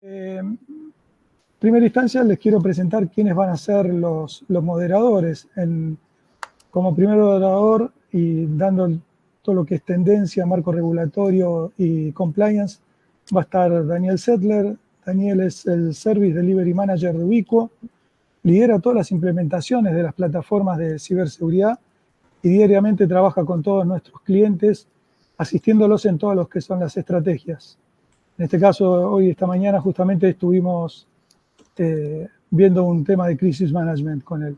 En primera instancia les quiero presentar quiénes van a ser los moderadores. Como primer moderador y dando todo lo que es tendencia, marco regulatorio y compliance, va a estar Daniel Settler. Daniel es el Service Delivery Manager de Ubiquo, lidera todas las implementaciones de las plataformas de ciberseguridad y diariamente trabaja con todos nuestros clientes, asistiéndolos en todas lo que son las estrategias. En este caso, esta mañana justamente estuvimos viendo un tema de crisis management con él.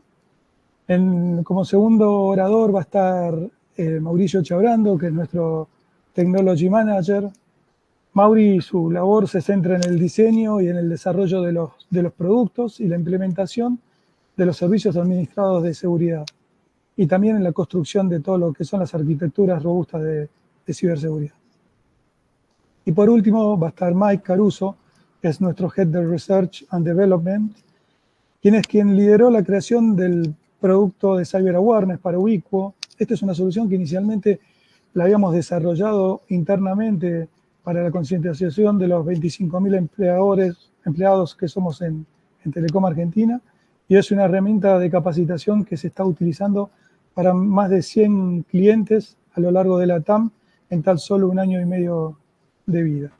Como segundo orador va a estar Mauricio Chabrando, que es nuestro Technology Manager. Mauri, su labor se centra en el diseño y en el desarrollo de los productos y la implementación de los servicios administrados de seguridad, y también en la construcción de todo lo que son las arquitecturas robustas de ciberseguridad. Y por último va a estar Mike Caruso, que es nuestro Head de Research and Development, quien lideró la creación del producto de Cyber Awareness para Ubiquo. Esta es una solución que inicialmente la habíamos desarrollado internamente para la concientización de los 25.000 empleados que somos en Telecom Argentina, y es una herramienta de capacitación que se está utilizando para más de 100 clientes a lo largo de la TAM en tan solo 1 año y medio de vida.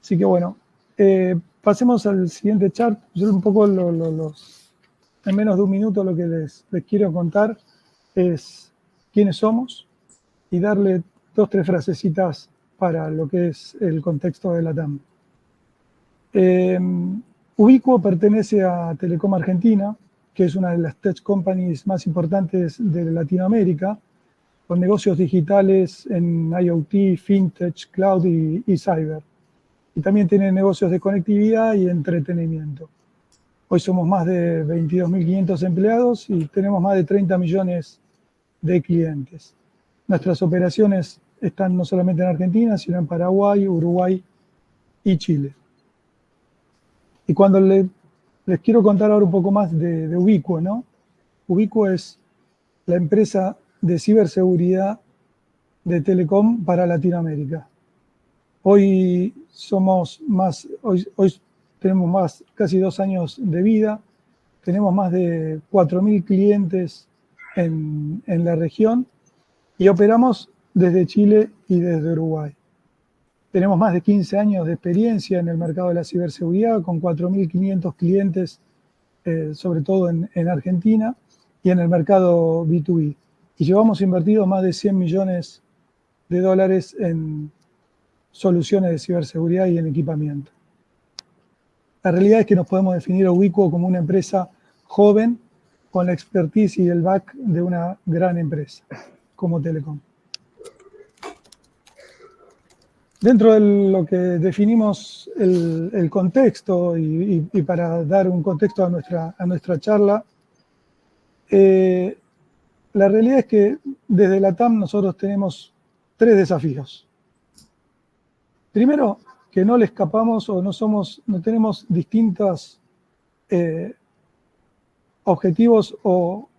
Así que bueno, pasemos al siguiente chart. Yo un poco en menos de 1 minuto lo que les quiero contar es quiénes somos y darle 2 o 3 frasecitas para lo que es el contexto de la TAM. Ubiquo pertenece a Telecom Argentina, que es una de las tech companies más importantes de Latinoamérica, con negocios digitales en IoT, FinTech, Cloud y Cyber. Y también tiene negocios de conectividad y entretenimiento. Hoy somos más de 22.500 empleados y tenemos más de 30 millones de clientes. Nuestras operaciones están no solamente en Argentina, sino en Paraguay, Uruguay y Chile. Y cuando les quiero contar ahora un poco más de Ubiquo, ¿no? Ubiquo es la empresa de ciberseguridad de Telecom para Latinoamérica. Hoy tenemos casi 2 años de vida, tenemos más de 4.000 clientes en la región y operamos desde Chile y desde Uruguay. Tenemos más de 15 años de experiencia en el mercado de la ciberseguridad, con 4.500 clientes, sobre todo en Argentina, y en el mercado B2B. Y llevamos invertido más de 100 millones de dólares en soluciones de ciberseguridad y en equipamiento. La realidad es que nos podemos definir a Ubiquo como una empresa joven con la expertise y el back de una gran empresa como Telecom. Dentro de lo que definimos el contexto y para dar un contexto a nuestra charla, la realidad es que desde la TAM nosotros tenemos 3 desafíos. Primero, que no le escapamos o no tenemos distintos objetivos o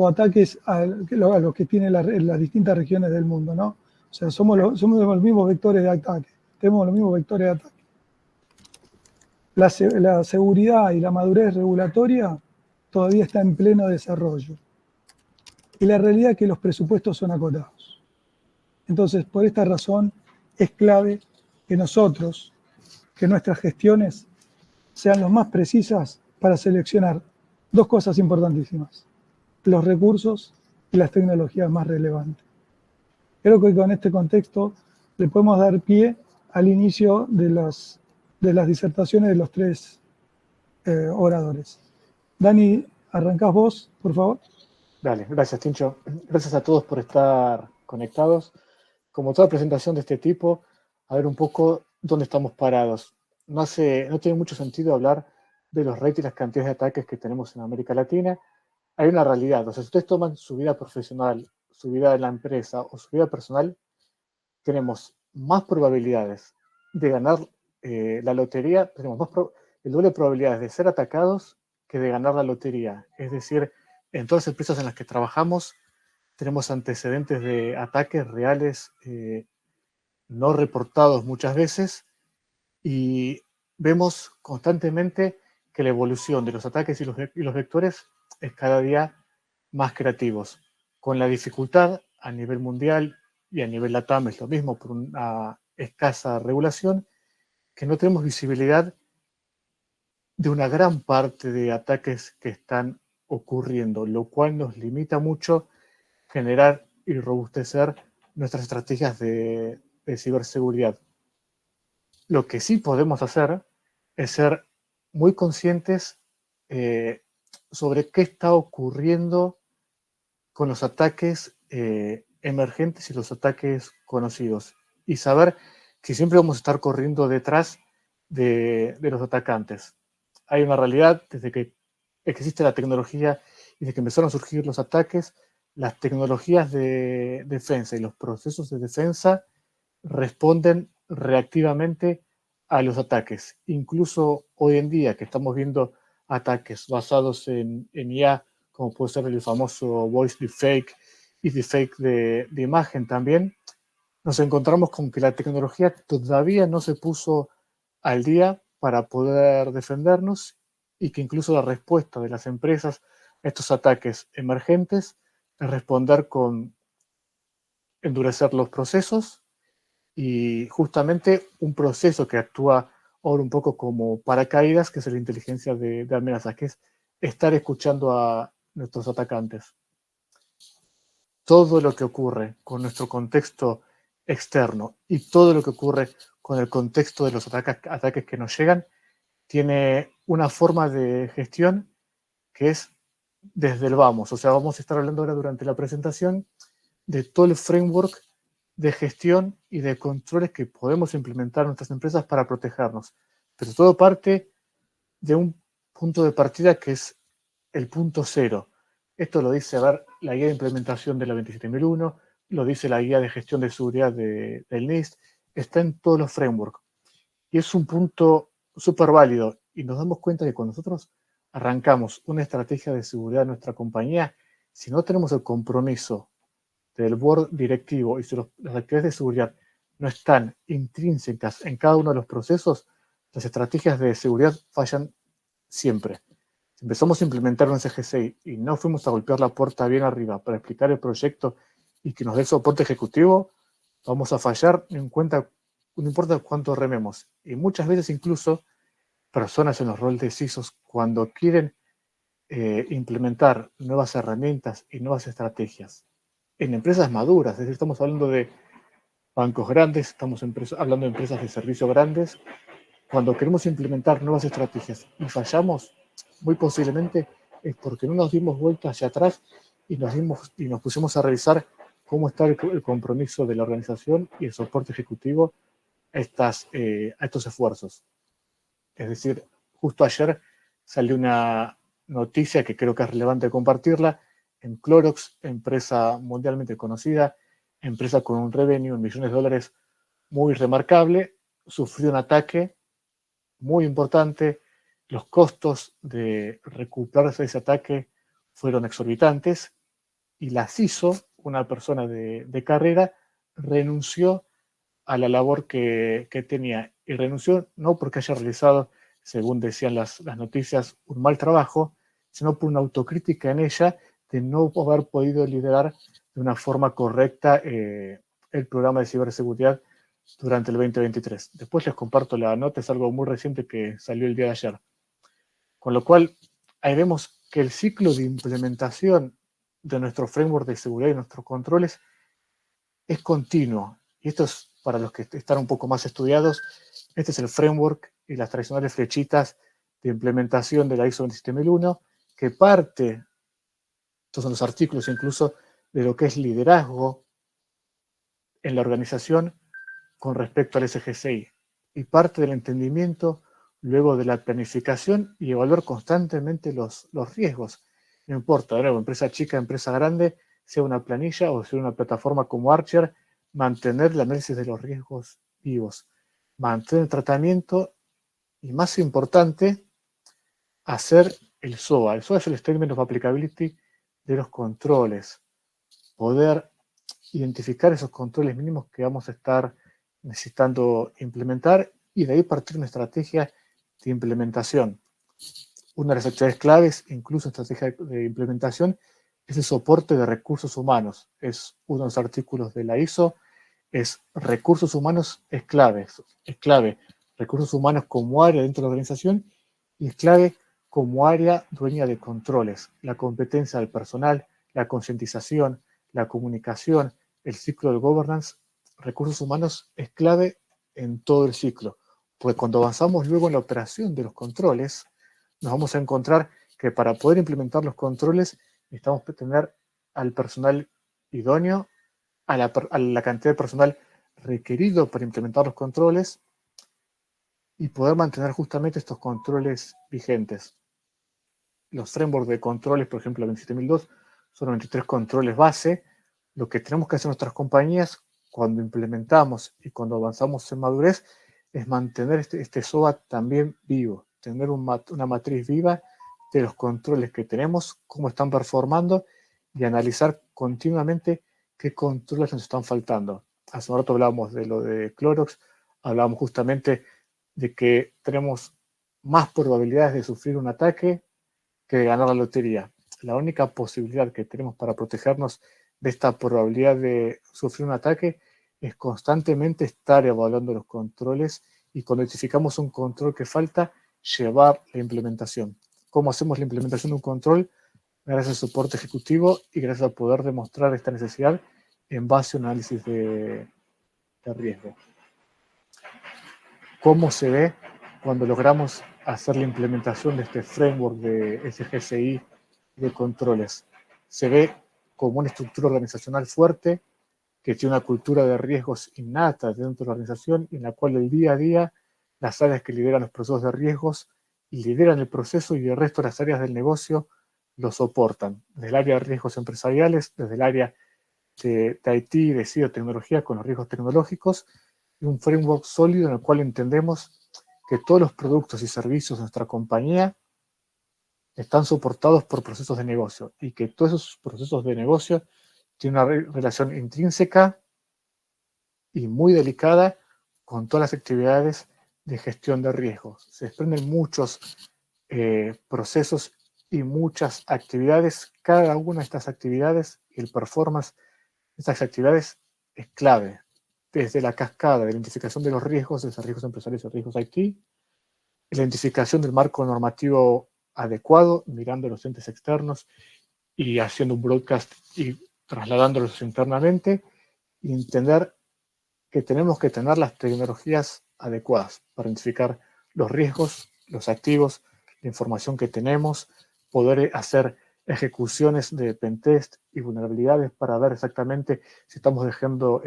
ataques a los que tienen las distintas regiones del mundo, ¿no? O sea, somos los mismos vectores de ataque, tenemos los mismos vectores de ataque. La seguridad y la madurez regulatoria todavía está en pleno desarrollo. Y la realidad es que los presupuestos son acotados. Entonces, por esta razón, es clave que nuestras gestiones sean lo más precisas para seleccionar 2 cosas importantísimas: los recursos y las tecnologías más relevantes. Creo que con este contexto le podemos dar pie al inicio de las disertaciones de los 3 oradores. Dani, arrancás vos, por favor. Dale, gracias, Tincho. Gracias a todos por estar conectados. Como toda presentación de este tipo, a ver un poco dónde estamos parados. No tiene mucho sentido hablar de los rates y las cantidades de ataques que tenemos en América Latina. Hay una realidad. O sea, si ustedes toman su vida profesional, su vida en la empresa o su vida personal, tenemos más probabilidades de ganar la lotería, tenemos el doble de probabilidades de ser atacados que de ganar la lotería. Es decir, en todas las empresas en las que trabajamos tenemos antecedentes de ataques reales no reportados muchas veces, y vemos constantemente que la evolución de los ataques y los vectores es cada día más creativos, con la dificultad a nivel mundial y a nivel LATAM es lo mismo por una escasa regulación, que no tenemos visibilidad de una gran parte de ataques que están ocurriendo, lo cual nos limita mucho generar y robustecer nuestras estrategias de ciberseguridad. Lo que sí podemos hacer es ser muy conscientes sobre qué está ocurriendo con los ataques emergentes y los ataques conocidos y saber que siempre vamos a estar corriendo detrás de los atacantes. Hay una realidad, desde que existe la tecnología y desde que empezaron a surgir los ataques, las tecnologías de defensa y los procesos de defensa responden reactivamente a los ataques. Incluso hoy en día que estamos viendo ataques basados en IA, como puede ser el famoso voice deepfake y deepfake de imagen también, nos encontramos con que la tecnología todavía no se puso al día para poder defendernos y que incluso la respuesta de las empresas a estos ataques emergentes es responder con endurecer los procesos y justamente un proceso que actúa ahora un poco como paracaídas, que es la inteligencia de amenazas, que es estar escuchando a nuestros atacantes. Todo lo que ocurre con nuestro contexto externo y todo lo que ocurre con el contexto de los ataques que nos llegan tiene una forma de gestión que es desde el vamos. O sea, vamos a estar hablando ahora durante la presentación de todo el framework de gestión y de controles que podemos implementar en nuestras empresas para protegernos. Pero todo parte de un punto de partida que es el punto cero. Esto lo dice, a ver, la guía de implementación de la 27001, lo dice la guía de gestión de seguridad del NIST, está en todos los frameworks. Y es un punto súper válido. Y nos damos cuenta que cuando nosotros arrancamos una estrategia de seguridad en nuestra compañía, si no tenemos el compromiso del board directivo y si las actividades de seguridad no están intrínsecas en cada uno de los procesos, las estrategias de seguridad fallan siempre. Si empezamos a implementar un CGC y no fuimos a golpear la puerta bien arriba para explicar el proyecto y que nos dé el soporte ejecutivo, vamos a fallar, no importa cuánto rememos. Y muchas veces incluso personas en los roles de CISOs, cuando quieren implementar nuevas herramientas y nuevas estrategias en empresas maduras, es decir, estamos hablando de bancos grandes, estamos hablando de empresas de servicio grandes, cuando queremos implementar nuevas estrategias y fallamos, muy posiblemente es porque no nos dimos vuelta hacia atrás y nos pusimos a revisar cómo está el compromiso de la organización y el soporte ejecutivo a estos esfuerzos. Es decir, justo ayer salió una noticia que creo que es relevante compartirla, en Clorox, empresa mundialmente conocida, empresa con un revenue en millones de dólares muy remarcable, sufrió un ataque muy importante. Los costos de recuperarse de ese ataque fueron exorbitantes y la CISO, una persona de carrera, renunció a la labor que tenía. Y renunció no porque haya realizado, según decían las noticias, un mal trabajo, sino por una autocrítica en ella de no haber podido liderar de una forma correcta el programa de ciberseguridad durante el 2023. Después les comparto la nota, es algo muy reciente que salió el día de ayer. Con lo cual, ahí vemos que el ciclo de implementación de nuestro framework de seguridad y nuestros controles es continuo. Y esto es para los que están un poco más estudiados. Este es el framework y las tradicionales flechitas de implementación de la ISO 27001, que parte, estos son los artículos incluso, de lo que es liderazgo en la organización con respecto al SGCI. Y parte del entendimiento luego de la planificación y evaluar constantemente los riesgos. No importa, de nuevo, empresa chica, empresa grande, sea una planilla o sea una plataforma como Archer, mantener el análisis de los riesgos vivos, mantener el tratamiento y, más importante, hacer el SOA. El SOA es el Statement of Applicability de los controles. Poder identificar esos controles mínimos que vamos a estar necesitando implementar y de ahí partir una estrategia de implementación. Una de las actividades claves, incluso en estrategia de implementación, es el soporte de recursos humanos. Es uno de los artículos de la ISO, es recursos humanos es clave. Es clave recursos humanos como área dentro de la organización y es clave como área dueña de controles. La competencia del personal, la concientización, la comunicación, el ciclo de governance, recursos humanos es clave en todo el ciclo. Porque cuando avanzamos luego en la operación de los controles, nos vamos a encontrar que para poder implementar los controles necesitamos tener al personal idóneo, a la cantidad de personal requerido para implementar los controles y poder mantener justamente estos controles vigentes. Los frameworks de controles, por ejemplo, la 27002, son 23 controles base. Lo que tenemos que hacer nuestras compañías cuando implementamos y cuando avanzamos en madurez es mantener este SOA también vivo, tener una matriz viva de los controles que tenemos, cómo están performando y analizar continuamente qué controles nos están faltando. Hace un rato hablábamos de lo de Clorox, hablábamos justamente de que tenemos más probabilidades de sufrir un ataque que de ganar la lotería. La única posibilidad que tenemos para protegernos de esta probabilidad de sufrir un ataque es constantemente estar evaluando los controles y cuando identificamos un control que falta, llevar la implementación. ¿Cómo hacemos la implementación de un control? Gracias al soporte ejecutivo y gracias a poder demostrar esta necesidad en base a un análisis de riesgo. ¿Cómo se ve cuando logramos hacer la implementación de este framework de SGCI de controles? Se ve como una estructura organizacional fuerte que tiene una cultura de riesgos innata dentro de la organización en la cual el día a día las áreas que lideran los procesos de riesgos lideran el proceso y el resto de las áreas del negocio lo soportan. Desde el área de riesgos empresariales, desde el área de IT, de cibertecnología con los riesgos tecnológicos, y un framework sólido en el cual entendemos que todos los productos y servicios de nuestra compañía están soportados por procesos de negocio y que todos esos procesos de negocio tienen una relación intrínseca y muy delicada con todas las actividades de gestión de riesgos. Se desprenden muchos procesos y muchas actividades. Cada una de estas actividades y el performance de estas actividades es clave. Desde la cascada de identificación de los riesgos, desde riesgos empresariales y riesgos IT, la identificación del marco normativo adecuado, mirando los entes externos y haciendo un broadcast y trasladándolos internamente, y entender que tenemos que tener las tecnologías adecuadas para identificar los riesgos, los activos, la información que tenemos, poder hacer ejecuciones de pentest y vulnerabilidades para ver exactamente si estamos dejando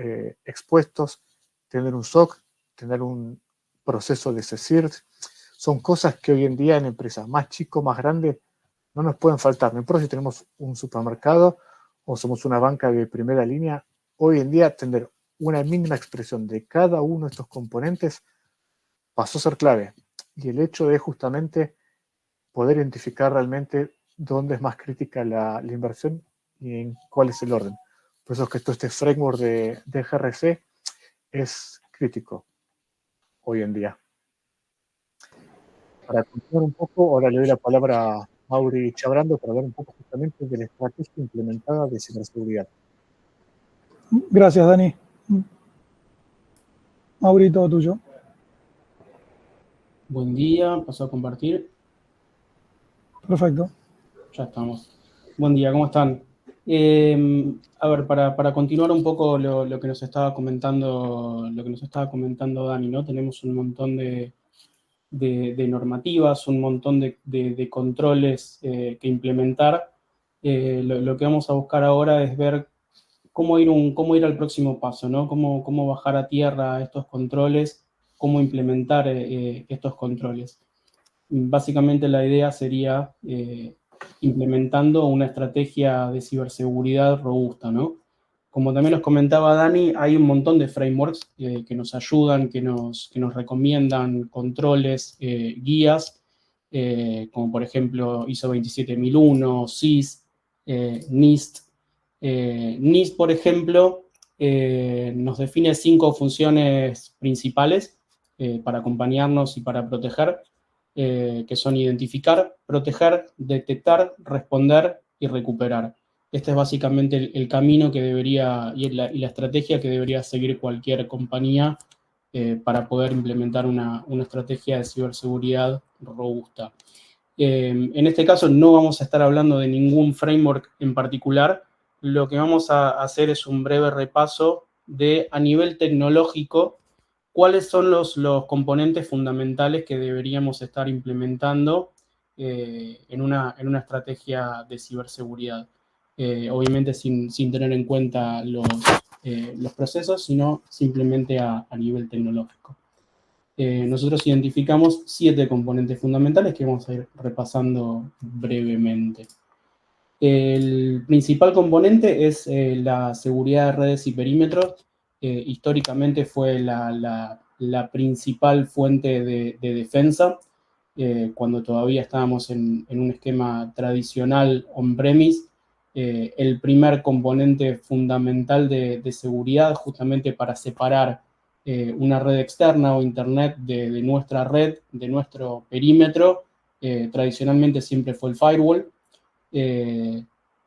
expuestos, tener un SOC, tener un proceso de CSIRT. Son cosas que hoy en día en empresas más chicos, más grandes, no nos pueden faltar. No importa si tenemos un supermercado o somos una banca de primera línea, hoy en día tener una mínima expresión de cada uno de estos componentes pasó a ser clave. Y el hecho de justamente poder identificar realmente dónde es más crítica la inversión y en cuál es el orden. Por eso es que todo este framework de GRC es crítico hoy en día. Para continuar un poco, ahora le doy la palabra a Mauri Chabrando para hablar un poco justamente de la estrategia implementada de ciberseguridad. Gracias, Dani. Mauri, todo tuyo. Buen día, paso a compartir. Perfecto. Ya estamos. Buen día, ¿cómo están? A ver, para continuar un poco lo que nos estaba comentando, Dani, ¿no? Tenemos un montón de normativas, un montón de controles que implementar. Lo que vamos a buscar ahora es ver cómo ir al próximo paso, ¿no? Cómo bajar a tierra estos controles, cómo implementar estos controles. Básicamente la idea sería implementando una estrategia de ciberseguridad robusta, ¿no? Como también nos comentaba Dani, hay un montón de frameworks que nos ayudan, que nos recomiendan controles, guías, como por ejemplo ISO 27001, SIS, NIST. NIST, por ejemplo, nos define 5 funciones principales para acompañarnos y para proteger, que son identificar, proteger, detectar, responder y recuperar. Este es básicamente el camino que debería, y la estrategia que debería seguir cualquier compañía para poder implementar una estrategia de ciberseguridad robusta. En este caso no vamos a estar hablando de ningún framework en particular. Lo que vamos a hacer es un breve repaso de, a nivel tecnológico, cuáles son los componentes fundamentales que deberíamos estar implementando en una estrategia de ciberseguridad. Obviamente sin tener en cuenta los procesos, sino simplemente a nivel tecnológico. Nosotros identificamos 7 componentes fundamentales que vamos a ir repasando brevemente. El principal componente es la seguridad de redes y perímetros. Históricamente fue la principal fuente de defensa, cuando todavía estábamos en un esquema tradicional on-premise. El primer componente fundamental de seguridad, justamente para separar una red externa o internet de nuestra red, de nuestro perímetro, tradicionalmente siempre fue el firewall.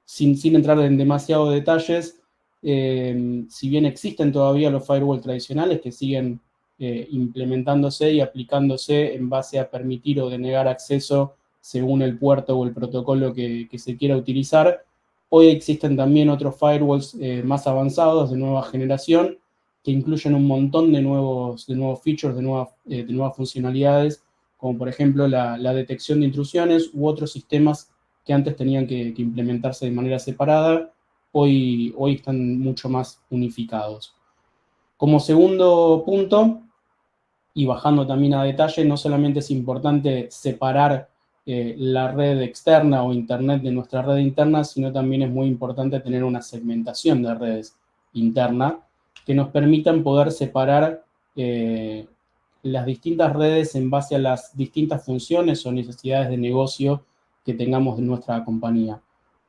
Sin entrar en demasiados detalles, si bien existen todavía los firewall tradicionales que siguen implementándose y aplicándose en base a permitir o denegar acceso según el puerto o el protocolo que se quiera utilizar, hoy existen también otros firewalls más avanzados de nueva generación que incluyen un montón de nuevos features, de nuevas funcionalidades, como por ejemplo la detección de intrusiones u otros sistemas que antes tenían que implementarse de manera separada, hoy están mucho más unificados. Como segundo punto, y bajando también a detalle, no solamente es importante separar la red externa o internet de nuestra red interna, sino también es muy importante tener una segmentación de redes interna que nos permitan poder separar las distintas redes en base a las distintas funciones o necesidades de negocio que tengamos en nuestra compañía.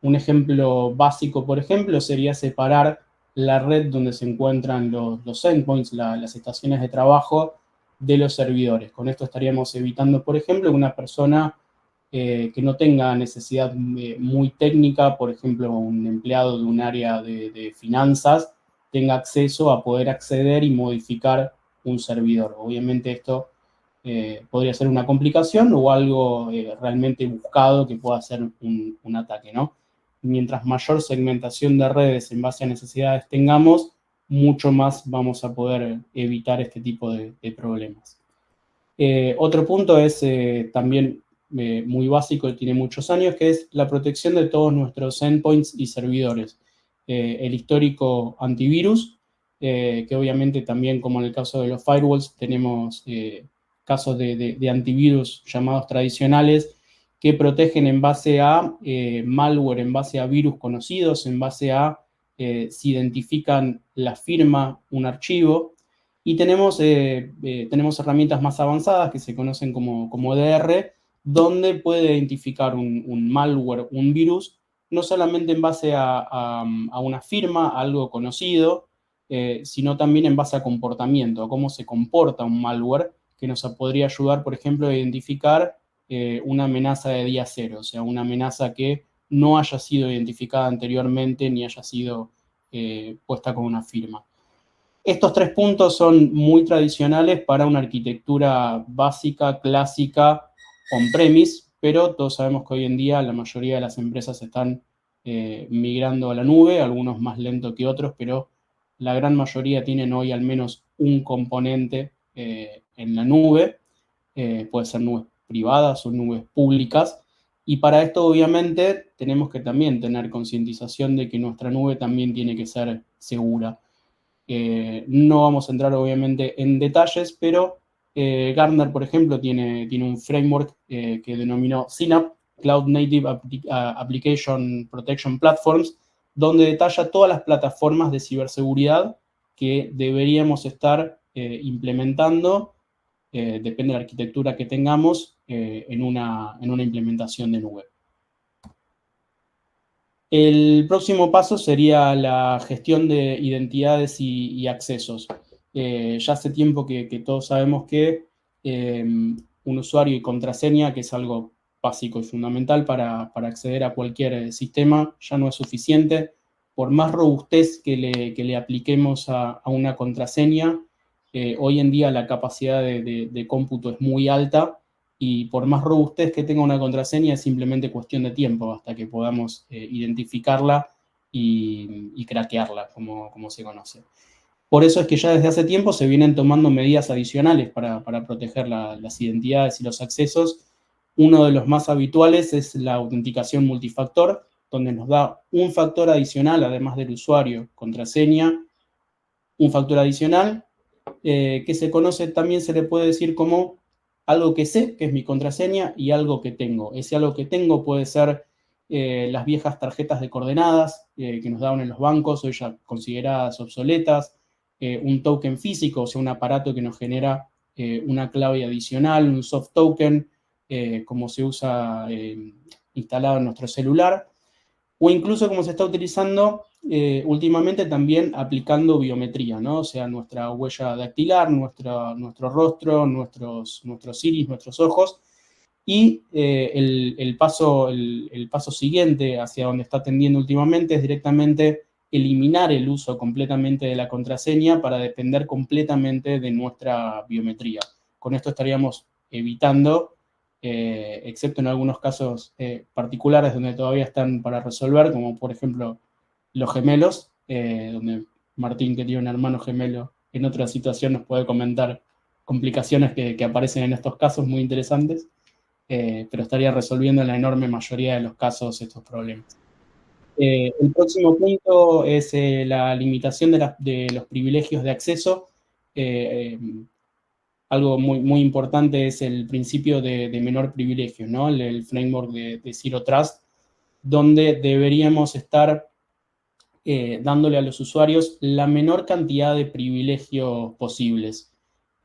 Un ejemplo básico, por ejemplo, sería separar la red donde se encuentran los endpoints, las estaciones de trabajo, de los servidores. Con esto estaríamos evitando, por ejemplo, que una persona que no tenga necesidad muy técnica, por ejemplo, un empleado de un área de finanzas, tenga acceso a poder acceder y modificar un servidor. Obviamente esto podría ser una complicación o algo realmente buscado que pueda ser un ataque, ¿no? Mientras mayor segmentación de redes en base a necesidades tengamos, mucho más vamos a poder evitar este tipo de problemas. Otro punto es también muy básico y tiene muchos años, que es la protección de todos nuestros endpoints y servidores. El histórico antivirus, que obviamente también, como en el caso de los firewalls, tenemos casos de antivirus llamados tradicionales que protegen en base a malware, en base a virus conocidos, en base a si identifican la firma, un archivo. Y tenemos herramientas más avanzadas que se conocen como EDR, donde puede identificar un malware, un virus, no solamente en base a una firma, algo conocido, sino también en base a comportamiento, a cómo se comporta un malware, que nos podría ayudar, por ejemplo, a identificar una amenaza de día cero, o sea, una amenaza que no haya sido identificada anteriormente ni haya sido puesta con una firma. Estos 3 puntos son muy tradicionales para una arquitectura básica, clásica, on-premise, pero todos sabemos que hoy en día la mayoría de las empresas están migrando a la nube, algunos más lento que otros, pero la gran mayoría tienen hoy al menos un componente en la nube, puede ser nubes privadas o nubes públicas, y para esto obviamente tenemos que también tener concientización de que nuestra nube también tiene que ser segura. No vamos a entrar obviamente en detalles, pero Gartner, por ejemplo, tiene un framework que denominó CNAPP, Cloud Native Application Protection Platforms, donde detalla todas las plataformas de ciberseguridad que deberíamos estar implementando, depende de la arquitectura que tengamos, en una implementación de nube. El próximo paso sería la gestión de identidades y accesos. Ya hace tiempo que todos sabemos que un usuario y contraseña, que es algo básico y fundamental para acceder a cualquier sistema, ya no es suficiente. Por más robustez que le apliquemos a una contraseña, hoy en día la capacidad de cómputo es muy alta, y por más robustez que tenga una contraseña es simplemente cuestión de tiempo hasta que podamos identificarla y craquearla, como se conoce. Por eso es que ya desde hace tiempo se vienen tomando medidas adicionales para proteger las identidades y los accesos. Uno de los más habituales es la autenticación multifactor, donde nos da un factor adicional, además del usuario, contraseña, un factor adicional, que se conoce, también se le puede decir como algo que sé, que es mi contraseña, y algo que tengo. Ese algo que tengo puede ser las viejas tarjetas de coordenadas que nos daban en los bancos, hoy ya consideradas obsoletas, un token físico, o sea, un aparato que nos genera una clave adicional, un soft token, como se usa instalado en nuestro celular, o incluso como se está utilizando últimamente también aplicando biometría, ¿no? O sea, nuestra huella dactilar, nuestro rostro, nuestros iris, nuestros ojos. Y el paso siguiente hacia donde está tendiendo últimamente es directamente eliminar el uso completamente de la contraseña para depender completamente de nuestra biometría. Con esto estaríamos evitando, excepto en algunos casos particulares donde todavía están para resolver, como por ejemplo los gemelos, donde Martín, que tiene un hermano gemelo, en otra situación nos puede comentar complicaciones que aparecen en estos casos muy interesantes, pero estaría resolviendo en la enorme mayoría de los casos estos problemas. El próximo punto es la limitación de los privilegios de acceso. Algo muy importante es el principio de menor privilegio, ¿no? El framework de Zero Trust, donde deberíamos estar dándole a los usuarios la menor cantidad de privilegios posibles.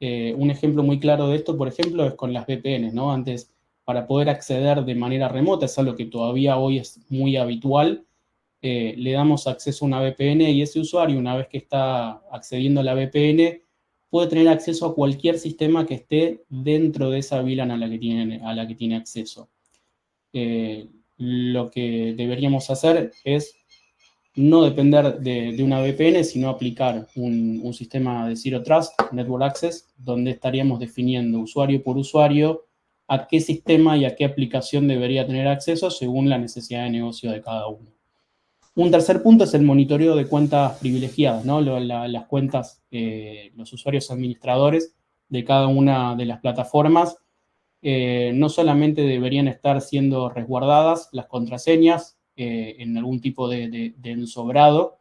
Un ejemplo muy claro de esto, por ejemplo, es con las VPNs, ¿no? Antes, para poder acceder de manera remota, es algo que todavía hoy es muy habitual, le damos acceso a una VPN y ese usuario, una vez que está accediendo a la VPN, puede tener acceso a cualquier sistema que esté dentro de esa VLAN a la que tiene acceso. Lo que deberíamos hacer es no depender de una VPN, sino aplicar un sistema de Zero Trust, Network Access, donde estaríamos definiendo usuario por usuario a qué sistema y a qué aplicación debería tener acceso según la necesidad de negocio de cada uno. Un tercer punto es el monitoreo de cuentas privilegiadas, ¿no? Las cuentas, los usuarios administradores de cada una de las plataformas, no solamente deberían estar siendo resguardadas las contraseñas en algún tipo de ensobrado,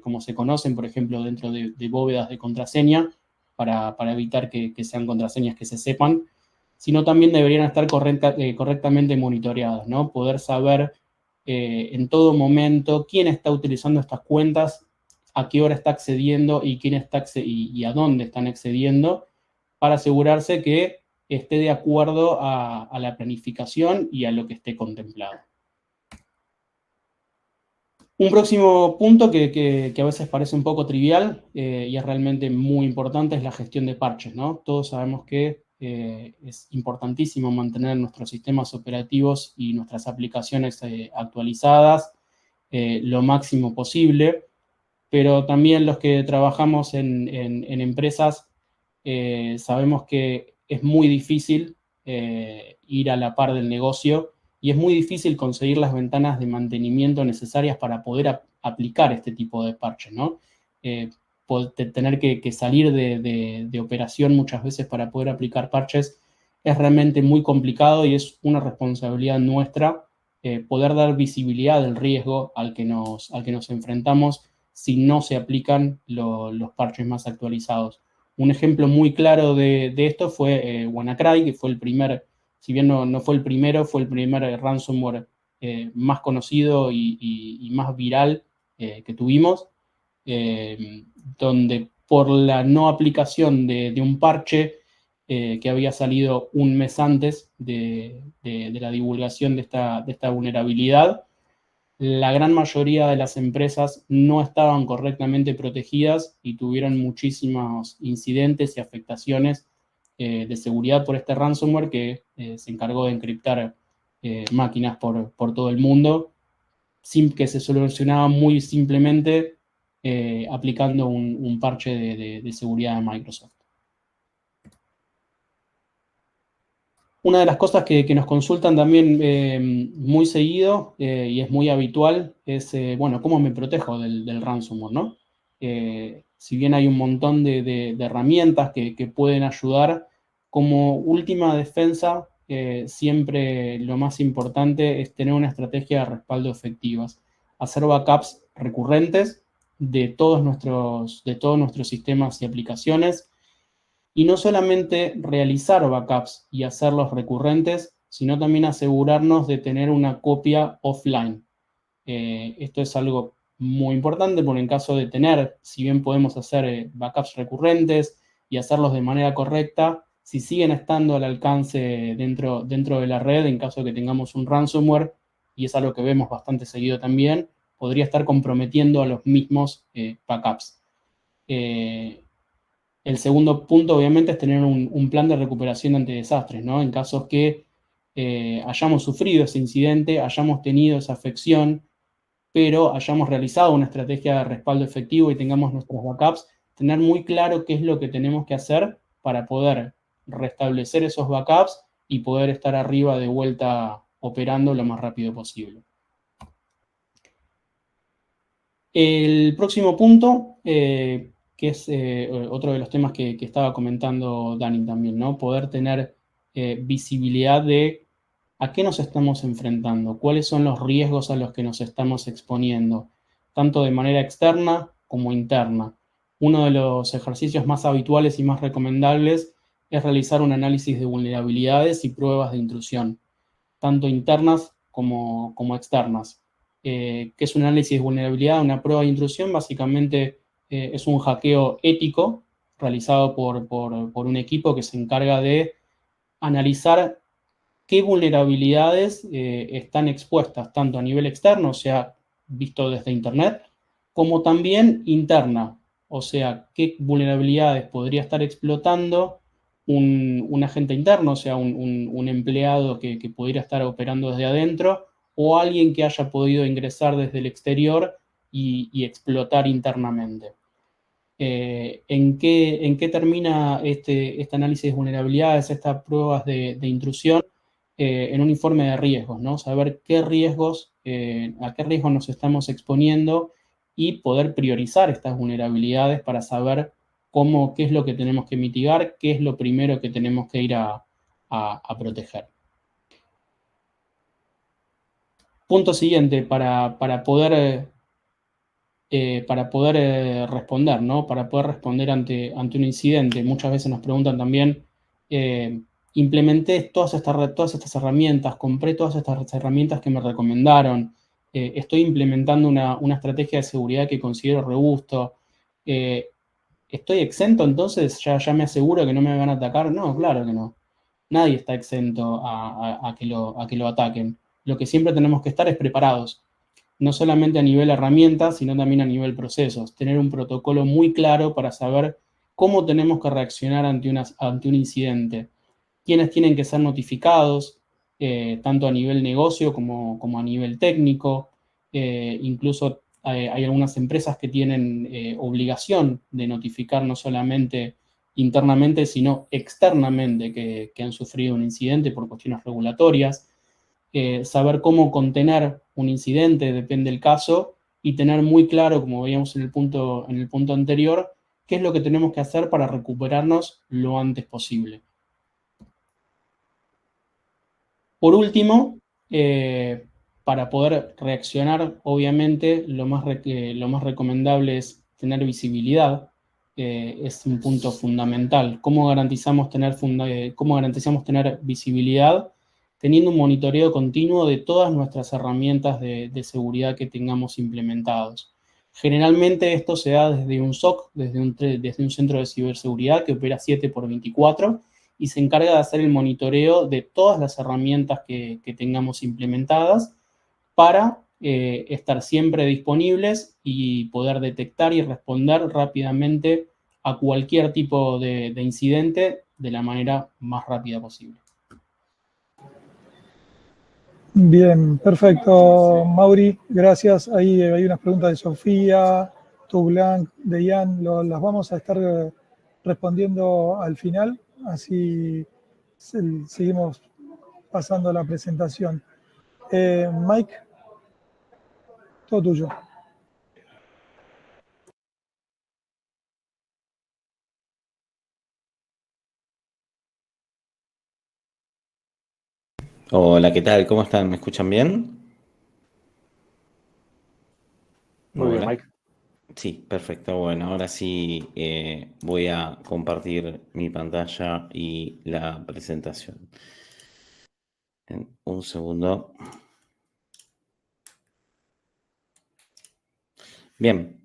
como se conocen, por ejemplo, dentro de bóvedas de contraseña, para evitar que sean contraseñas que se sepan, sino también deberían estar correctamente monitoreadas, ¿no? Poder saber en todo momento quién está utilizando estas cuentas, a qué hora está accediendo y y a dónde están accediendo, para asegurarse que esté de acuerdo a la planificación y a lo que esté contemplado. Un próximo punto que a veces parece un poco trivial y es realmente muy importante es la gestión de parches, ¿no? Todos sabemos que es importantísimo mantener nuestros sistemas operativos y nuestras aplicaciones actualizadas lo máximo posible, pero también los que trabajamos en empresas sabemos que es muy difícil ir a la par del negocio y es muy difícil conseguir las ventanas de mantenimiento necesarias para poder aplicar este tipo de parches, ¿no? Tener que salir de operación muchas veces para poder aplicar parches es realmente muy complicado y es una responsabilidad nuestra poder dar visibilidad del riesgo al que nos enfrentamos si no se aplican los parches más actualizados. Un ejemplo muy claro de esto fue WannaCry, que fue el primer, si bien no fue el primero, fue el primer ransomware más conocido y más viral que tuvimos, donde por la no aplicación de un parche que había salido un mes antes de la divulgación de esta vulnerabilidad, la gran mayoría de las empresas no estaban correctamente protegidas y tuvieron muchísimos incidentes y afectaciones de seguridad por este ransomware que se encargó de encriptar máquinas por todo el mundo, que se solucionaba muy simplemente aplicando un parche de seguridad de Microsoft. Una de las cosas que nos consultan también muy seguido y es muy habitual es, bueno, ¿cómo me protejo del ransomware, no? Si bien hay un montón de herramientas que pueden ayudar, como última defensa, siempre lo más importante es tener una estrategia de respaldo efectivas. Hacer backups recurrentes de todos nuestros sistemas y aplicaciones, y no solamente realizar backups y hacerlos recurrentes, sino también asegurarnos de tener una copia offline. Esto es algo muy importante porque en caso de tener, si bien podemos hacer backups recurrentes y hacerlos de manera correcta, si siguen estando al alcance dentro de la red, en caso de que tengamos un ransomware, y es algo que vemos bastante seguido también, podría estar comprometiendo a los mismos backups. El segundo punto, obviamente, es tener un plan de recuperación ante desastres, ¿no? En casos que hayamos sufrido ese incidente, hayamos tenido esa afección, pero hayamos realizado una estrategia de respaldo efectivo y tengamos nuestros backups, tener muy claro qué es lo que tenemos que hacer para poder restablecer esos backups y poder estar arriba de vuelta operando lo más rápido posible. El próximo punto, que es otro de los temas que estaba comentando Dani también, ¿no? Poder tener visibilidad de a qué nos estamos enfrentando, cuáles son los riesgos a los que nos estamos exponiendo, tanto de manera externa como interna. Uno de los ejercicios más habituales y más recomendables es realizar un análisis de vulnerabilidades y pruebas de intrusión, tanto internas como externas. ¿Qué es un análisis de vulnerabilidad? Una prueba de intrusión básicamente es un hackeo ético realizado por un equipo que se encarga de analizar qué vulnerabilidades están expuestas, tanto a nivel externo, o sea, visto desde Internet, como también interna, o sea, qué vulnerabilidades podría estar explotando un agente interno, o sea, un empleado que pudiera estar operando desde adentro, o alguien que haya podido ingresar desde el exterior y explotar internamente. ¿En qué termina este análisis de vulnerabilidades, estas pruebas de intrusión? En un informe de riesgos, ¿no? Saber qué riesgos, a qué riesgos nos estamos exponiendo y poder priorizar estas vulnerabilidades para saber qué es lo que tenemos que mitigar, qué es lo primero que tenemos que ir a proteger. Punto siguiente, para poder responder, ¿no? Para poder responder ante un incidente. Muchas veces nos preguntan también, implementé todas estas herramientas, compré todas estas herramientas que me recomendaron, estoy implementando una estrategia de seguridad que considero robusto, ¿estoy exento entonces? ¿Ya me aseguro que no me van a atacar? No, claro que no. Nadie está exento a que lo ataquen. Lo que siempre tenemos que estar es preparados, no solamente a nivel herramientas, sino también a nivel procesos. Tener un protocolo muy claro para saber cómo tenemos que reaccionar ante un incidente. Quiénes tienen que ser notificados, tanto a nivel negocio como a nivel técnico. Incluso hay algunas empresas que tienen obligación de notificar no solamente internamente, sino externamente que han sufrido un incidente por cuestiones regulatorias. Saber cómo contener un incidente, depende del caso, y tener muy claro, como veíamos en el punto anterior, qué es lo que tenemos que hacer para recuperarnos lo antes posible. Por último, para poder reaccionar, obviamente, lo más recomendable es tener visibilidad. Es un punto fundamental. ¿Cómo garantizamos tener visibilidad? Teniendo un monitoreo continuo de todas nuestras herramientas de seguridad que tengamos implementados. Generalmente esto se da desde un SOC, desde un centro de ciberseguridad que opera 7x24 y se encarga de hacer el monitoreo de todas las herramientas que tengamos implementadas para estar siempre disponibles y poder detectar y responder rápidamente a cualquier tipo de incidente de la manera más rápida posible. Bien, perfecto, Mauri, gracias. Ahí hay unas preguntas de Sofía, Tublanc, de Ian, las vamos a estar respondiendo al final, así seguimos pasando la presentación. Mike, todo tuyo. Hola, ¿qué tal? ¿Cómo están? ¿Me escuchan bien? Muy bien, Hola. Mike. Sí, perfecto. Bueno, ahora sí voy a compartir mi pantalla y la presentación. En un segundo. Bien.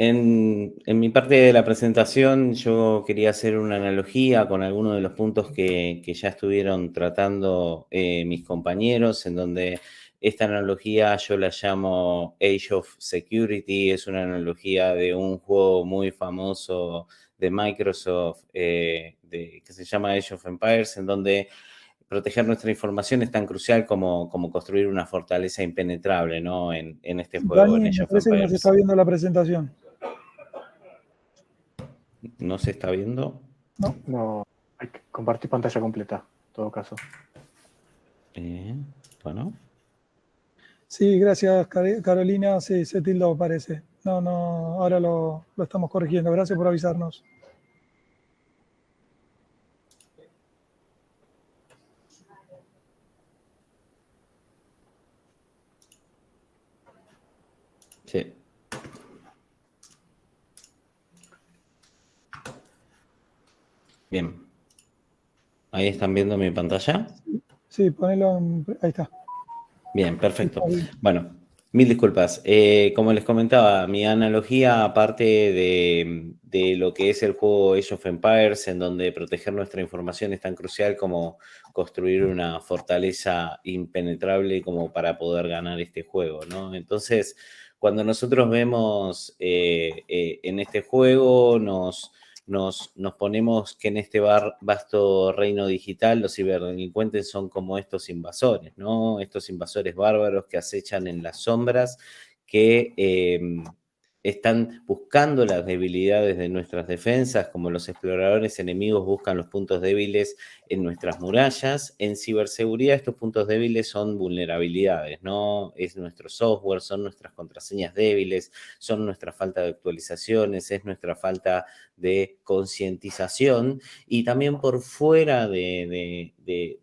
En mi parte de la presentación yo quería hacer una analogía con algunos de los puntos que ya estuvieron tratando mis compañeros, en donde esta analogía yo la llamo Age of Security, es una analogía de un juego muy famoso de Microsoft que se llama Age of Empires, en donde proteger nuestra información es tan crucial como construir una fortaleza impenetrable, ¿no? En este juego, en Dani, Age me of parece que no se está Empires. viendo la presentación. ¿No se está viendo? No, hay que compartir pantalla completa, en todo caso. Bueno. Sí, gracias, Carolina. Sí, se tildó, parece. No, ahora lo estamos corrigiendo. Gracias por avisarnos. Sí. Bien. ¿Ahí están viendo mi pantalla? Sí, ponelo. Ahí está. Bien, perfecto. Está bien. Bueno, mil disculpas. Como les comentaba, mi analogía, aparte de lo que es el juego Age of Empires, en donde proteger nuestra información es tan crucial como construir una fortaleza impenetrable como para poder ganar este juego, ¿no? Entonces, cuando nosotros vemos en este juego, nos ponemos que en este vasto reino digital los ciberdelincuentes son como estos invasores, ¿no? Estos invasores bárbaros que acechan en las sombras, que están buscando las debilidades de nuestras defensas, como los exploradores enemigos buscan los puntos débiles en nuestras murallas. En ciberseguridad estos puntos débiles son vulnerabilidades, ¿no? Es nuestro software, son nuestras contraseñas débiles, son nuestra falta de actualizaciones, es nuestra falta de concientización, y también por fuera de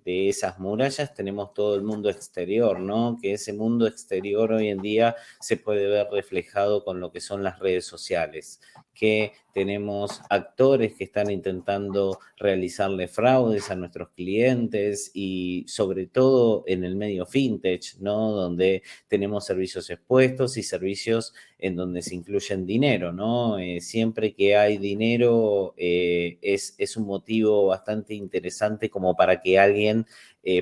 esas murallas tenemos todo el mundo exterior, ¿no? Que ese mundo exterior hoy en día se puede ver reflejado con lo que son las redes sociales, que tenemos actores que están intentando realizarle fraudes a nuestros clientes y sobre todo en el medio fintech, ¿no? Donde tenemos servicios expuestos y servicios en donde se incluyen dinero, ¿no? Siempre que hay dinero es un motivo bastante interesante como para que alguien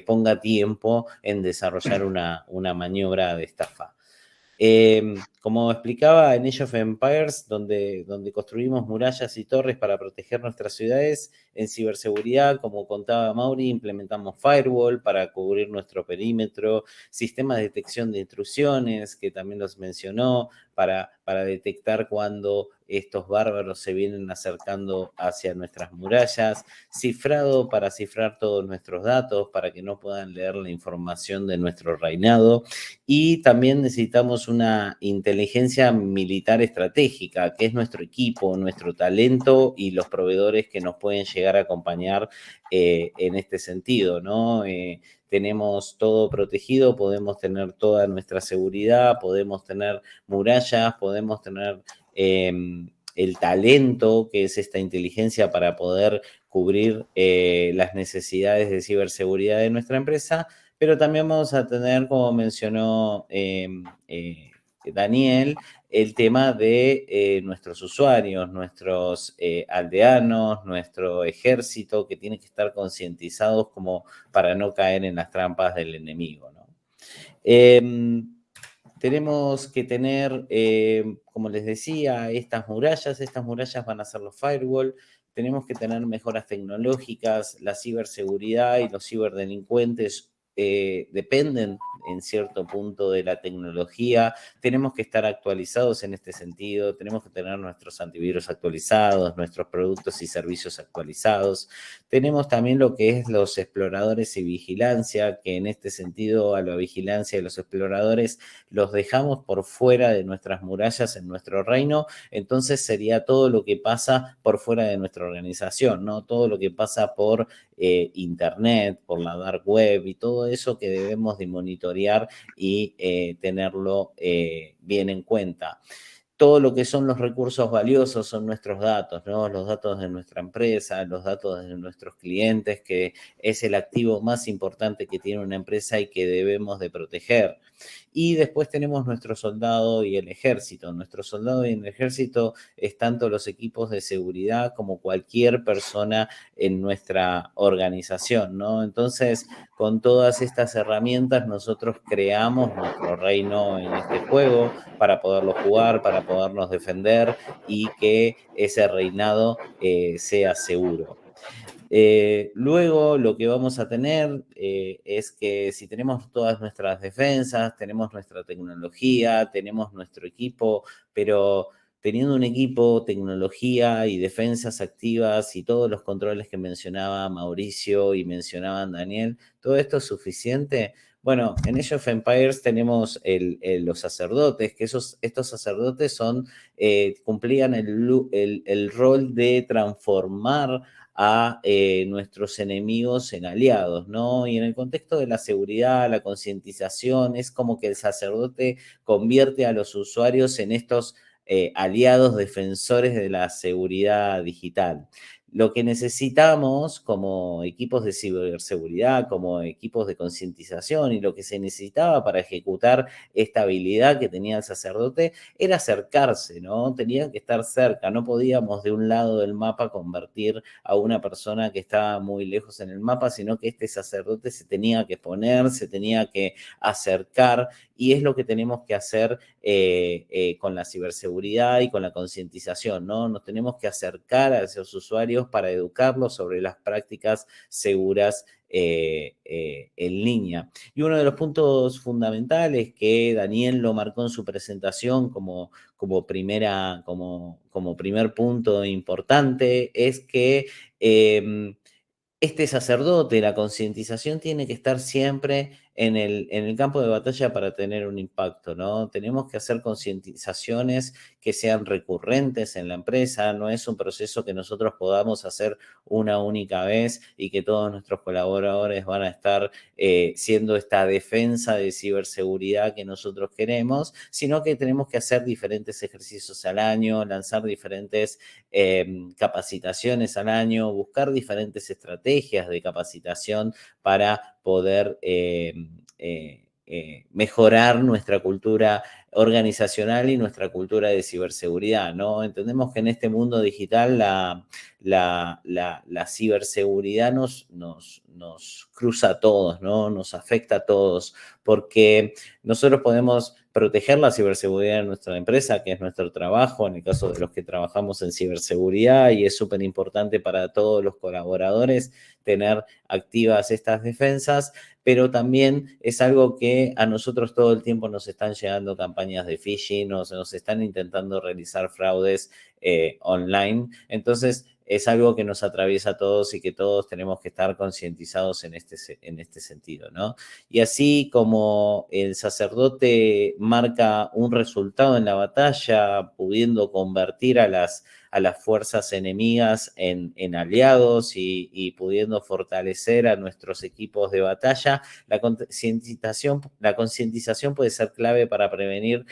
ponga tiempo en desarrollar una maniobra de estafa. Como explicaba en Age of Empires, donde construimos murallas y torres para proteger nuestras ciudades, en ciberseguridad, como contaba Mauri, implementamos firewall para cubrir nuestro perímetro, sistemas de detección de intrusiones, que también los mencionó, para detectar cuando estos bárbaros se vienen acercando hacia nuestras murallas, cifrado para cifrar todos nuestros datos, para que no puedan leer la información de nuestro reinado, y también necesitamos una inteligencia militar estratégica, que es nuestro equipo, nuestro talento y los proveedores que nos pueden llegar a acompañar en este sentido, ¿no? Tenemos todo protegido, podemos tener toda nuestra seguridad, podemos tener murallas, podemos tener el talento, que es esta inteligencia para poder cubrir las necesidades de ciberseguridad de nuestra empresa, pero también vamos a tener, como mencionó Daniel, el tema de nuestros usuarios, nuestros aldeanos, nuestro ejército, que tiene que estar concientizados como para no caer en las trampas del enemigo, ¿no? Tenemos que tener, como les decía, estas murallas van a ser los firewall. Tenemos que tener mejoras tecnológicas, la ciberseguridad y los ciberdelincuentes dependen en cierto punto de la tecnología. Tenemos que estar actualizados en este sentido, tenemos que tener nuestros antivirus actualizados, nuestros productos y servicios actualizados. Tenemos también lo que es los exploradores y vigilancia, que en este sentido a la vigilancia de los exploradores los dejamos por fuera de nuestras murallas en nuestro reino, entonces sería todo lo que pasa por fuera de nuestra organización, ¿no? Todo lo que pasa por internet, por la dark web y todo eso que debemos de monitorear y tenerlo bien en cuenta. Todo lo que son los recursos valiosos son nuestros datos, ¿no? Los datos de nuestra empresa, los datos de nuestros clientes, que es el activo más importante que tiene una empresa y que debemos de proteger. Y después tenemos nuestro soldado y el ejército. Nuestro soldado y el ejército es tanto los equipos de seguridad como cualquier persona en nuestra organización, ¿no? Entonces, con todas estas herramientas, nosotros creamos nuestro reino en este juego para poderlo jugar, para podernos defender y que ese reinado sea seguro. Luego lo que vamos a tener es que si tenemos todas nuestras defensas, tenemos nuestra tecnología, tenemos nuestro equipo, pero teniendo un equipo, tecnología y defensas activas y todos los controles que mencionaba Mauricio y mencionaban Daniel, ¿todo esto es suficiente? Bueno, en Age of Empires tenemos los sacerdotes, que estos sacerdotes cumplían el rol de transformar a nuestros enemigos en aliados, ¿no? Y en el contexto de la seguridad, la concientización, es como que el sacerdote convierte a los usuarios en estos aliados defensores de la seguridad digital. Lo que necesitamos como equipos de ciberseguridad, como equipos de concientización y lo que se necesitaba para ejecutar esta habilidad que tenía el sacerdote era acercarse, ¿no? Tenían que estar cerca, no podíamos de un lado del mapa convertir a una persona que estaba muy lejos en el mapa, sino que este sacerdote se tenía que poner, se tenía que acercar y es lo que tenemos que hacer con la ciberseguridad y con la concientización, ¿no? Nos tenemos que acercar a esos usuarios para educarlos sobre las prácticas seguras en línea. Y uno de los puntos fundamentales que Daniel lo marcó en su presentación como primer punto importante es que este sacerdote, la concientización tiene que estar siempre en el campo de batalla para tener un impacto, ¿no? Tenemos que hacer concientizaciones que sean recurrentes en la empresa, no es un proceso que nosotros podamos hacer una única vez y que todos nuestros colaboradores van a estar siendo esta defensa de ciberseguridad que nosotros queremos, sino que tenemos que hacer diferentes ejercicios al año, lanzar diferentes capacitaciones al año, buscar diferentes estrategias de capacitación para poder mejorar nuestra cultura organizacional y nuestra cultura de ciberseguridad, ¿no? Entendemos que en este mundo digital la ciberseguridad nos cruza a todos, ¿no? Nos afecta a todos, porque nosotros podemos proteger la ciberseguridad de nuestra empresa, que es nuestro trabajo, en el caso de los que trabajamos en ciberseguridad, y es súper importante para todos los colaboradores tener activas estas defensas, pero también es algo que a nosotros todo el tiempo nos están llegando campañas de phishing, nos están intentando realizar fraudes online. Entonces, es algo que nos atraviesa a todos y que todos tenemos que estar concientizados en este sentido, ¿no? Y así como el sacerdote marca un resultado en la batalla, pudiendo convertir a las fuerzas enemigas en aliados y pudiendo fortalecer a nuestros equipos de batalla, la concientización puede ser clave para prevenir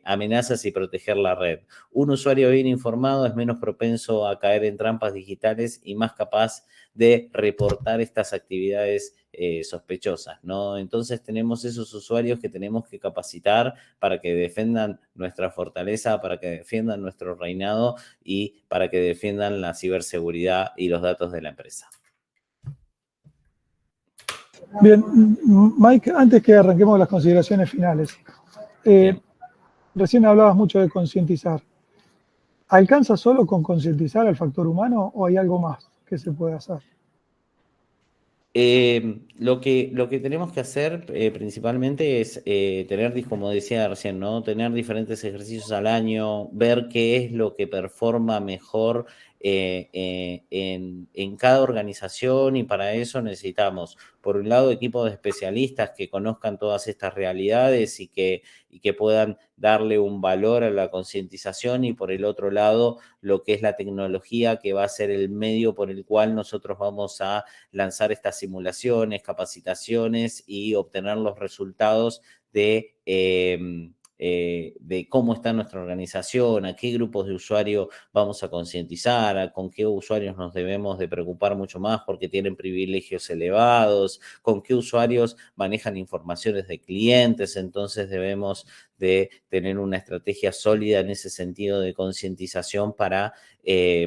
amenazas y proteger la red. Un usuario bien informado es menos propenso a caer en trampas digitales y más capaz de reportar estas actividades sospechosas, ¿no? Entonces tenemos esos usuarios que tenemos que capacitar para que defiendan nuestra fortaleza, para que defiendan nuestro reinado y para que defiendan la ciberseguridad y los datos de la empresa. Bien, Mike, antes que arranquemos las consideraciones finales, recién hablabas mucho de concientizar. ¿Alcanza solo con concientizar al factor humano o hay algo más que se puede hacer? Lo que tenemos que hacer principalmente es tener, como decía recién, ¿no? Tener diferentes ejercicios al año, ver qué es lo que performa mejor en cada organización, y para eso necesitamos, por un lado, equipos de especialistas que conozcan todas estas realidades y que puedan darle un valor a la concientización, y por el otro lado, lo que es la tecnología, que va a ser el medio por el cual nosotros vamos a lanzar estas simulaciones, capacitaciones y obtener los resultados de cómo está nuestra organización, a qué grupos de usuarios vamos a concientizar, con qué usuarios nos debemos de preocupar mucho más porque tienen privilegios elevados, con qué usuarios manejan informaciones de clientes. Entonces debemos de tener una estrategia sólida en ese sentido de concientización para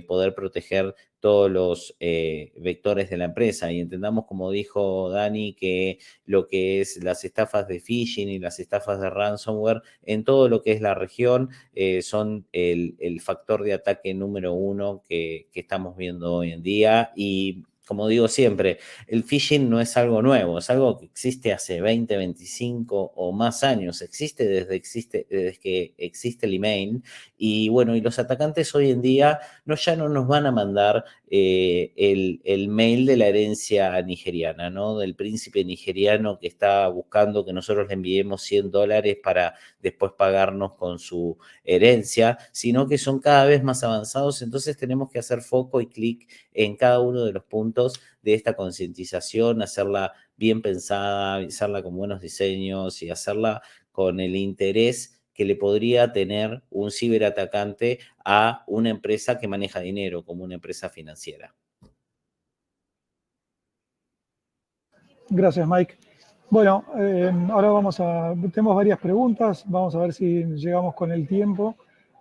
poder proteger todos los vectores de la empresa. Y entendamos, como dijo Dani, que lo que es las estafas de phishing y las estafas de ransomware en todo lo que es la región son el factor de ataque número uno que estamos viendo hoy en día. Y como digo siempre, el phishing no es algo nuevo, es algo que existe hace 20, 25 o más años, existe desde que existe el email. Y bueno, y los atacantes hoy en día ya no nos van a mandar el mail de la herencia nigeriana, ¿no? Del príncipe nigeriano que está buscando que nosotros le enviemos $100 para después pagarnos con su herencia, sino que son cada vez más avanzados. Entonces tenemos que hacer foco y clic en cada uno de los puntos de esta concientización, hacerla bien pensada, hacerla con buenos diseños y hacerla con el interés que le podría tener un ciberatacante a una empresa que maneja dinero, como una empresa financiera. Gracias, Mike. Bueno, ahora tenemos varias preguntas, vamos a ver si llegamos con el tiempo.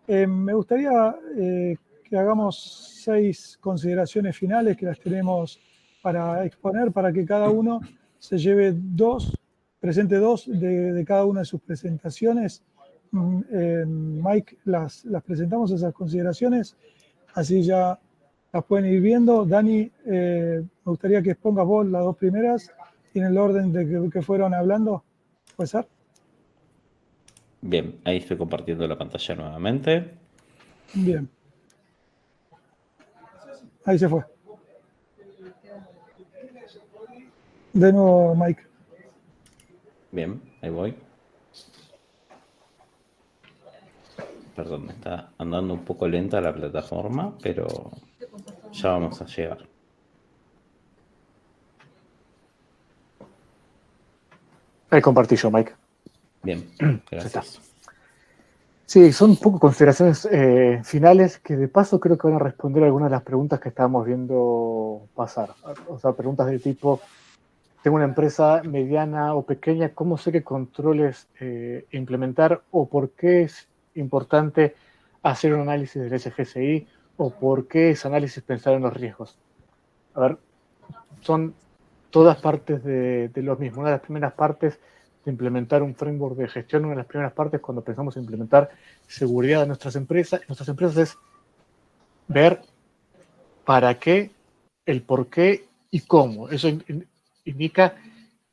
Me gustaría que hagamos 6 consideraciones finales que las tenemos para exponer, para que cada uno se lleve presente dos de cada una de sus presentaciones. Mike, las presentamos esas consideraciones, así ya las pueden ir viendo. Dani, me gustaría que expongas vos las 2 primeras y en el orden de que fueron hablando. ¿Puede ser? Bien, ahí estoy compartiendo la pantalla nuevamente. Bien. Ahí se fue. De nuevo, Mike. Bien, ahí voy. Perdón, me está andando un poco lenta la plataforma, pero ya vamos a llegar. Ahí compartí yo, Mike. Bien, gracias. Sí, son un poco consideraciones finales que de paso creo que van a responder algunas de las preguntas que estábamos viendo pasar. O sea, preguntas de tipo, tengo una empresa mediana o pequeña, ¿cómo sé qué controles implementar o por qué es importante hacer un análisis del SGSI o por qué ese análisis pensar en los riesgos? A ver, son todas partes de lo mismo. Una de las primeras partes de implementar un framework de gestión, una de las primeras partes cuando pensamos en implementar seguridad en nuestras empresas es ver para qué, el por qué y cómo. Eso indica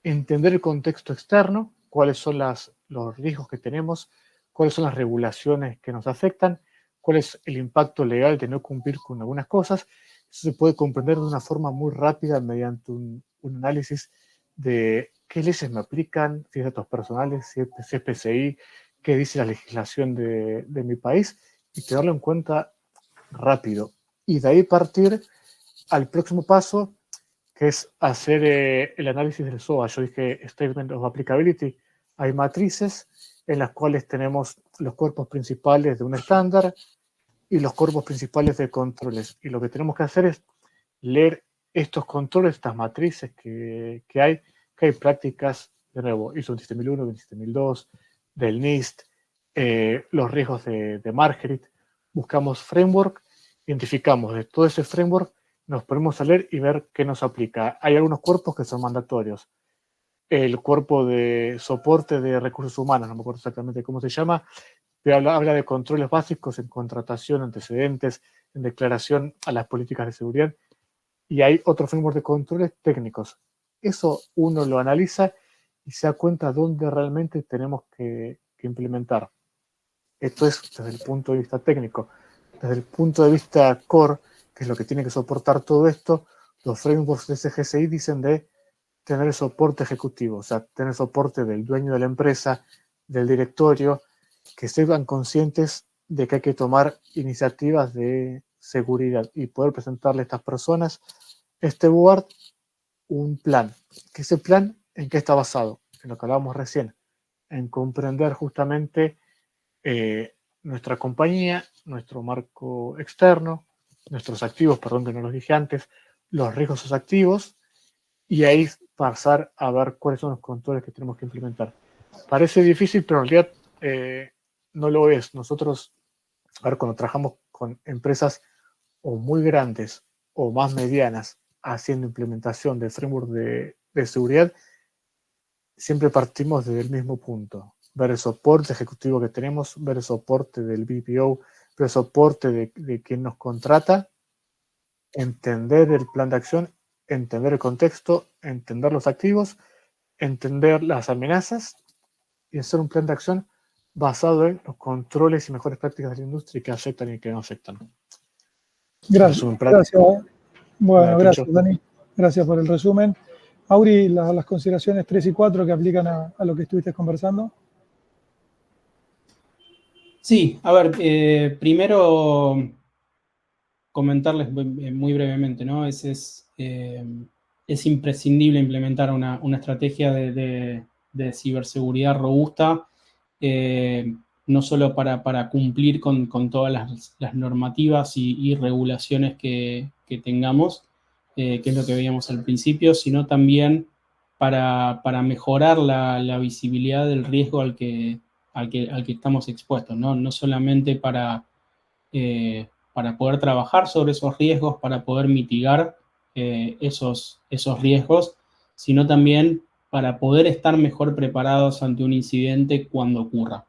entender el contexto externo, cuáles son los riesgos que tenemos, cuáles son las regulaciones que nos afectan, cuál es el impacto legal de no cumplir con algunas cosas. Eso se puede comprender de una forma muy rápida mediante un análisis de qué leyes me aplican, si es datos personales, si es PCI, qué dice la legislación de mi país, y tenerlo en cuenta rápido. Y de ahí partir al próximo paso, que es hacer el análisis del SOA. Yo dije Statement of Applicability. Hay matrices en las cuales tenemos los cuerpos principales de un estándar y los cuerpos principales de controles. Y lo que tenemos que hacer es leer estos controles, estas matrices que hay prácticas, de nuevo, ISO 27001, 27002, del NIST, los riesgos de Margaret. Buscamos framework, identificamos de todo ese framework, nos ponemos a leer y ver qué nos aplica. Hay algunos cuerpos que son mandatorios. el cuerpo de soporte de recursos humanos, no me acuerdo exactamente cómo se llama, pero habla de controles básicos en contratación, antecedentes, en declaración a las políticas de seguridad, y hay otro framework de controles técnicos. Eso uno lo analiza y se da cuenta dónde realmente tenemos que implementar. Esto es desde el punto de vista técnico. Desde el punto de vista core, que es lo que tiene que soportar todo esto, los frameworks de SGSI dicen de tener soporte ejecutivo, o sea, tener soporte del dueño de la empresa, del directorio, que sean conscientes de que hay que tomar iniciativas de seguridad y poder presentarle a estas personas este board un plan. ¿Que ese plan en qué está basado? En lo que hablábamos recién, en comprender justamente nuestra compañía, nuestro marco externo, nuestros activos, perdón que no los dije antes, los riesgos de esos activos, y ahí pasar a ver cuáles son los controles que tenemos que implementar. Parece difícil, pero en realidad no lo es. Nosotros, a ver, cuando trabajamos con empresas o muy grandes o más medianas haciendo implementación de framework de seguridad, siempre partimos desde el mismo punto. Ver el soporte ejecutivo que tenemos, ver el soporte del BPO, ver el soporte de quien nos contrata, entender el plan de acción, entender el contexto, entender los activos, entender las amenazas y hacer un plan de acción basado en los controles y mejores prácticas de la industria que aceptan y que no aceptan. Gracias. Bueno, gracias, Dani. Gracias por el resumen. Mauri, las consideraciones 3 y 4 que aplican a lo que estuviste conversando. Sí, a ver, primero comentarles muy brevemente, ¿no? Es imprescindible implementar una estrategia de ciberseguridad robusta, no solo para cumplir con todas las normativas y regulaciones que tengamos, que es lo que veíamos al principio, sino también para mejorar la visibilidad del riesgo al que estamos expuestos, ¿no? No solamente para poder trabajar sobre esos riesgos, para poder mitigar esos riesgos, sino también para poder estar mejor preparados ante un incidente cuando ocurra.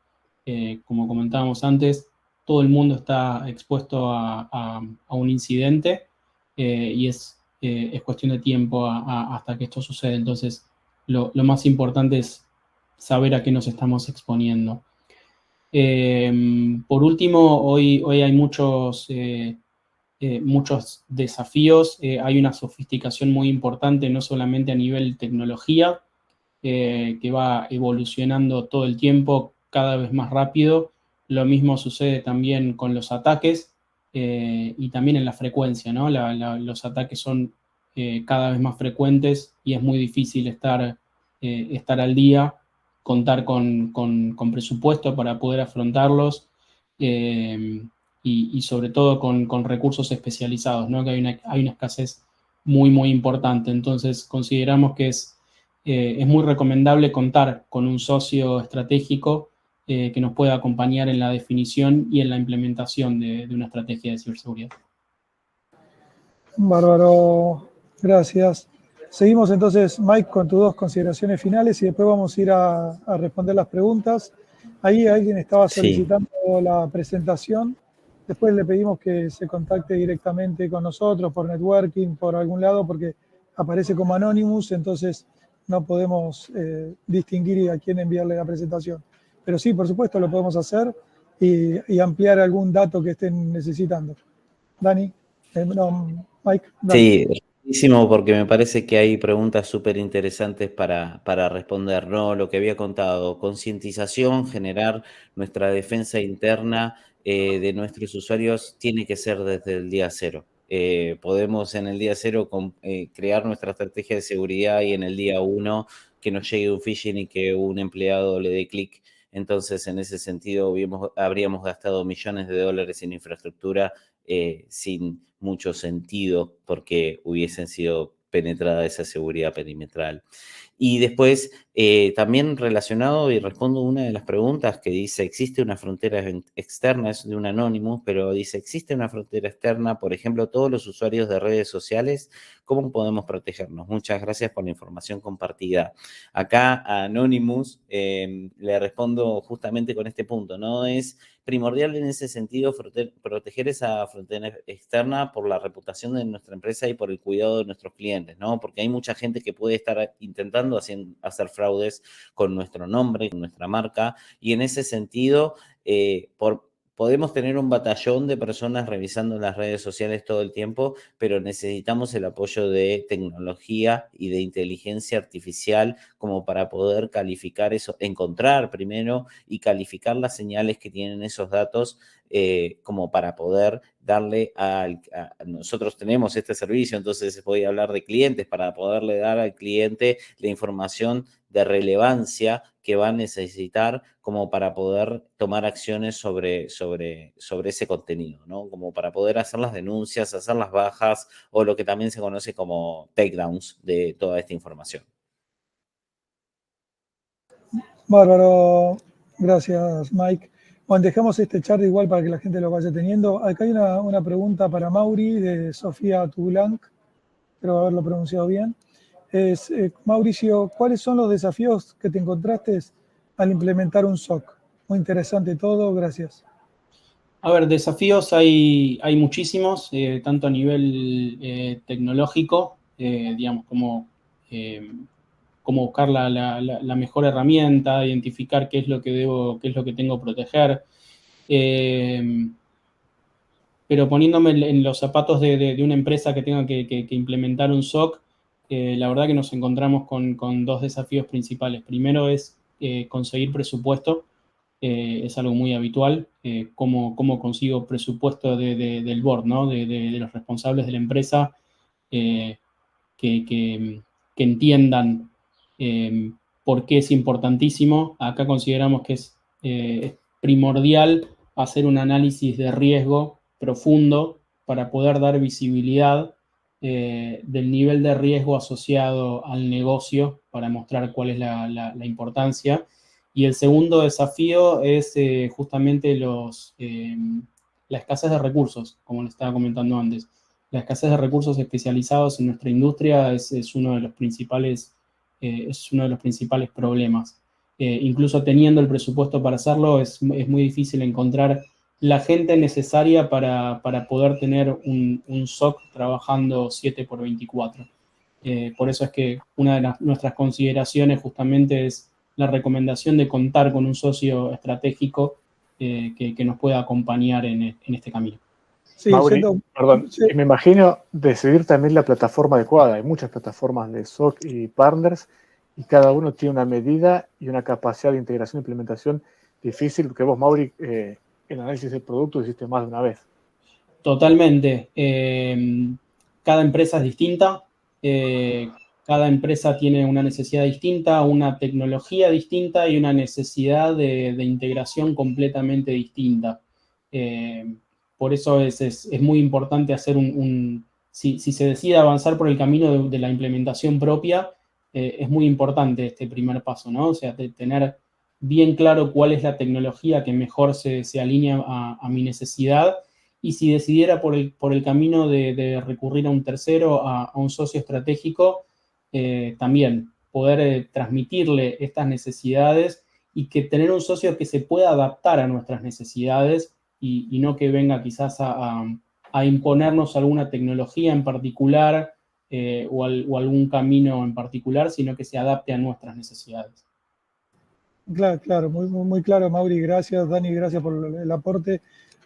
Como comentábamos antes, todo el mundo está expuesto a un incidente y es cuestión de tiempo hasta que esto sucede. Entonces, lo más importante es saber a qué nos estamos exponiendo. Por último, hoy hay muchos desafíos. Hay una sofisticación muy importante, no solamente a nivel tecnología, que va evolucionando todo el tiempo, cada vez más rápido. Lo mismo sucede también con los ataques y también en la frecuencia, ¿no? Los ataques son cada vez más frecuentes y es muy difícil estar al día, contar con presupuesto para poder afrontarlos y sobre todo con recursos especializados, ¿no? Que hay una escasez muy, muy importante. Entonces, consideramos que es muy recomendable contar con un socio estratégico que nos pueda acompañar en la definición y en la implementación de una estrategia de ciberseguridad. Bárbaro, gracias. Seguimos entonces, Mike, con tus 2 consideraciones finales y después vamos a ir a responder las preguntas. Ahí alguien estaba solicitando la presentación. Después le pedimos que se contacte directamente con nosotros por networking, por algún lado, porque aparece como Anonymous, entonces no podemos distinguir a quién enviarle la presentación. Pero sí, por supuesto, lo podemos hacer y ampliar algún dato que estén necesitando. Dani, no, Mike. Dani. Sí, rapidísimo, porque me parece que hay preguntas súper interesantes para responder, ¿no? Lo que había contado, concientización, generar nuestra defensa interna de nuestros usuarios tiene que ser desde el día cero. Podemos en el día cero crear nuestra estrategia de seguridad y en el día 1 que nos llegue un phishing y que un empleado le dé clic. Entonces, en ese sentido, habríamos gastado millones de dólares en infraestructura sin mucho sentido porque hubiesen sido penetrada esa seguridad perimetral. Y después, también relacionado, y respondo una de las preguntas que dice, ¿existe una frontera externa? Es de un Anonymous, pero dice, ¿existe una frontera externa? Por ejemplo, todos los usuarios de redes sociales, ¿cómo podemos protegernos? Muchas gracias por la información compartida. Acá a Anonymous le respondo justamente con este punto, ¿no? Es primordial en ese sentido proteger esa frontera externa por la reputación de nuestra empresa y por el cuidado de nuestros clientes, ¿no? Porque hay mucha gente que puede estar intentando hacer fraudes con nuestro nombre, con nuestra marca, y en ese sentido, podemos tener un batallón de personas revisando las redes sociales todo el tiempo, pero necesitamos el apoyo de tecnología y de inteligencia artificial como para poder calificar eso, encontrar primero y calificar las señales que tienen esos datos, como para poder darle nosotros tenemos este servicio, entonces voy a hablar de clientes, para poderle dar al cliente la información de relevancia que va a necesitar como para poder tomar acciones sobre ese contenido, ¿no? Como para poder hacer las denuncias, hacer las bajas o lo que también se conoce como takedowns de toda esta información. Bárbaro, gracias Mike. Bueno, dejamos este chat igual para que la gente lo vaya teniendo. Acá hay una pregunta para Mauri de Sofía Tulank, espero haberlo pronunciado bien. Mauricio, ¿cuáles son los desafíos que te encontraste al implementar un SOC? Muy interesante todo, gracias. A ver, desafíos hay muchísimos, tanto a nivel tecnológico, digamos, como buscar la mejor herramienta, identificar qué es lo que tengo que proteger. Pero poniéndome en los zapatos de una empresa que tenga que implementar un SOC, la verdad que nos encontramos con dos desafíos principales. Primero es conseguir presupuesto. Es algo muy habitual. Cómo consigo presupuesto del board, ¿no? de los responsables de la empresa, que entiendan por qué es importantísimo. Acá consideramos que es primordial hacer un análisis de riesgo profundo para poder dar visibilidad del nivel de riesgo asociado al negocio, para mostrar cuál es la importancia. Y el segundo desafío es justamente la escasez de recursos, como les estaba comentando antes. La escasez de recursos especializados en nuestra industria es uno de los principales problemas. Incluso teniendo el presupuesto para hacerlo, es muy difícil encontrar la gente necesaria para poder tener un SOC trabajando 7x24. Por eso es que una de nuestras consideraciones justamente es la recomendación de contar con un socio estratégico que nos pueda acompañar en este camino. Sí, Mauri, perdón, sí. Me imagino decidir también la plataforma adecuada. Hay muchas plataformas de SOC y partners y cada uno tiene una medida y una capacidad de integración e implementación difícil, que vos, Mauri, en análisis del producto hiciste más de una vez. Totalmente. Cada empresa es distinta. Cada empresa tiene una necesidad distinta, una tecnología distinta y una necesidad de integración completamente distinta. Por eso es muy importante hacer si se decide avanzar por el camino de la implementación propia, es muy importante este primer paso, ¿no? O sea, tener bien claro cuál es la tecnología que mejor se alinea a mi necesidad, y si decidiera por el camino de recurrir a un tercero, a un socio estratégico, también poder transmitirle estas necesidades y que tener un socio que se pueda adaptar a nuestras necesidades y no que venga quizás a imponernos alguna tecnología en particular o algún camino en particular, sino que se adapte a nuestras necesidades. Claro, muy claro, Mauri, gracias. Dani, gracias por el aporte.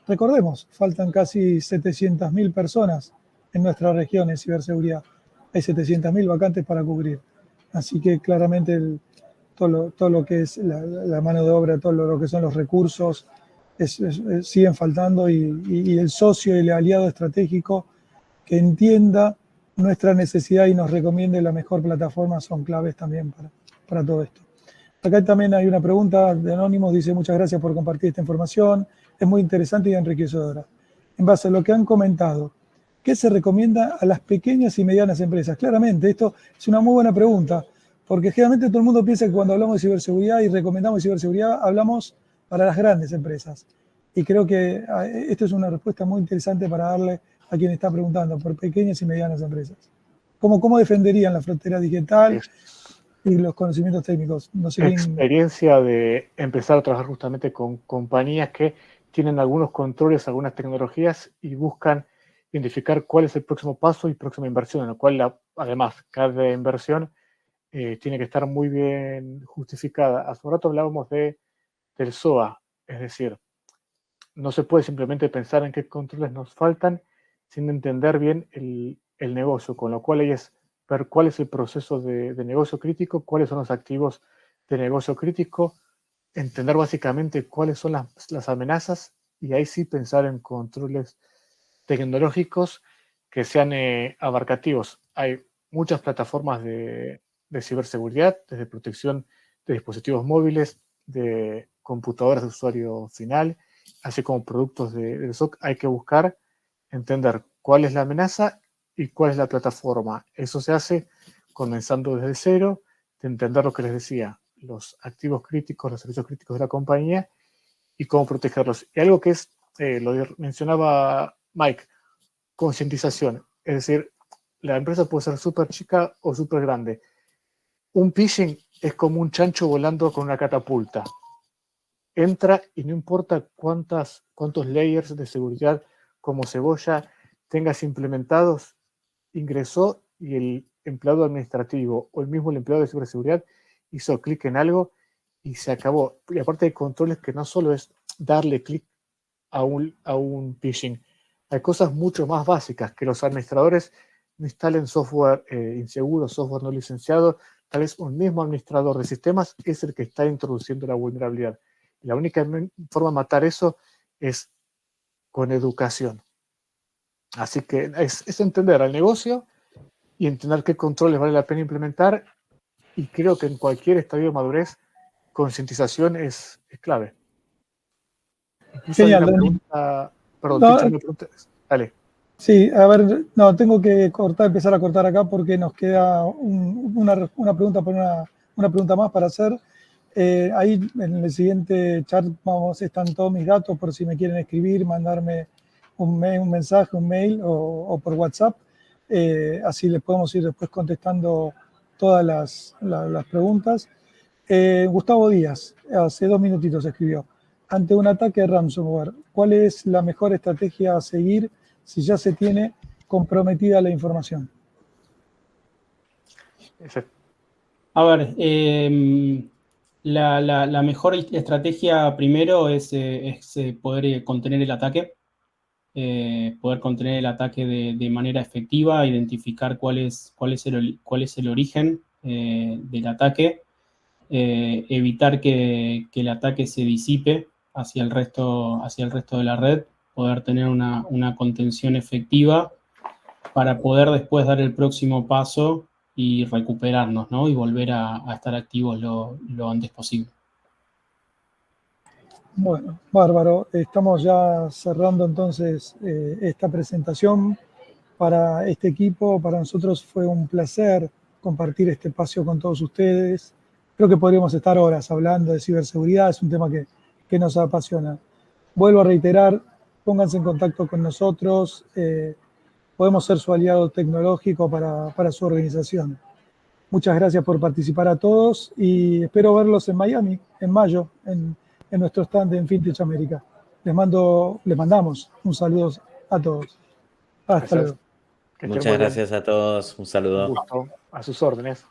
Recordemos, faltan casi 700.000 personas en nuestra región en ciberseguridad. Hay 700.000 vacantes para cubrir. Así que claramente todo lo que es la mano de obra, todo lo que son los recursos, siguen faltando, y el socio y el aliado estratégico que entienda nuestra necesidad y nos recomiende la mejor plataforma son claves también para todo esto. Acá también hay una pregunta de Anónimos, dice: muchas gracias por compartir esta información, es muy interesante y enriquecedora. En base a lo que han comentado, ¿qué se recomienda a las pequeñas y medianas empresas? Claramente, esto es una muy buena pregunta, Porque generalmente todo el mundo piensa que cuando hablamos de ciberseguridad y recomendamos ciberseguridad, hablamos para las grandes empresas. Y creo que esto es una respuesta muy interesante para darle a quien está preguntando, por pequeñas y medianas empresas. ¿Cómo defenderían la frontera digital y los conocimientos técnicos? No sé experiencia de empezar a trabajar justamente con compañías que tienen algunos controles, algunas tecnologías y buscan identificar cuál es el próximo paso y próxima inversión, en lo cual además cada inversión tiene que estar muy bien justificada. Hace un rato hablábamos del SOA, es decir, no se puede simplemente pensar en qué controles nos faltan sin entender bien el negocio, con lo cual ahí es ver cuál es el proceso de negocio crítico, cuáles son los activos de negocio crítico, entender básicamente cuáles son las amenazas y ahí sí pensar en controles tecnológicos que sean abarcativos. Hay muchas plataformas de ciberseguridad, desde protección de dispositivos móviles, de computadoras de usuario final, así como productos del SOC. Hay que buscar entender cuál es la amenaza y cuál es la plataforma. Eso se hace comenzando desde cero, de entender lo que les decía, los activos críticos, los servicios críticos de la compañía y cómo protegerlos. Y algo que es, lo mencionaba Mike, concientización. Es decir, la empresa puede ser súper chica o súper grande. Un phishing es como un chancho volando con una catapulta. Entra y no importa cuántos layers de seguridad como cebolla tengas implementados, ingresó y el empleado administrativo o el mismo empleado de ciberseguridad hizo clic en algo y se acabó. Y aparte hay controles que no solo es darle clic a un phishing, hay cosas mucho más básicas, que los administradores no instalen software inseguro, software no licenciado. Tal vez un mismo administrador de sistemas es el que está introduciendo la vulnerabilidad. Y la única forma de matar eso es con educación. Así que es entender al negocio y entender qué controles vale la pena implementar. Y creo que en cualquier estadio de madurez, concientización es clave. Incluso Genial, hay una Dani. pregunta. Perdón, No, Ticho, me preguntas. Dale. sí, a ver, no, tengo que empezar a cortar acá porque nos queda una pregunta una pregunta más para hacer. Ahí en el siguiente chat están todos mis datos por si me quieren escribir, mandarme un mensaje, un mail o por WhatsApp. Así les podemos ir después contestando todas las preguntas. Gustavo Díaz, hace 2 minutitos escribió. Ante un ataque de ransomware, ¿cuál es la mejor estrategia a seguir si ya se tiene comprometida la información? A ver, la mejor estrategia primero es poder contener el ataque, poder contener el ataque de manera efectiva, identificar cuál es el origen del ataque, evitar que el ataque se disipe hacia el resto de la red, poder tener una contención efectiva para poder después dar el próximo paso y recuperarnos, ¿no? Y volver a estar activos lo antes posible. Bueno, bárbaro. Estamos ya cerrando entonces esta presentación para este equipo. Para nosotros fue un placer compartir este espacio con todos ustedes. Creo que podríamos estar horas hablando de ciberseguridad, es un tema que nos apasiona. Vuelvo a reiterar, pónganse en contacto con nosotros, podemos ser su aliado tecnológico para su organización. Muchas gracias por participar a todos y espero verlos en Miami en mayo, en nuestro stand en FinTech América. Les mandamos un saludo a todos. Hasta luego. Muchas gracias a todos. Un saludo. Un gusto. A sus órdenes.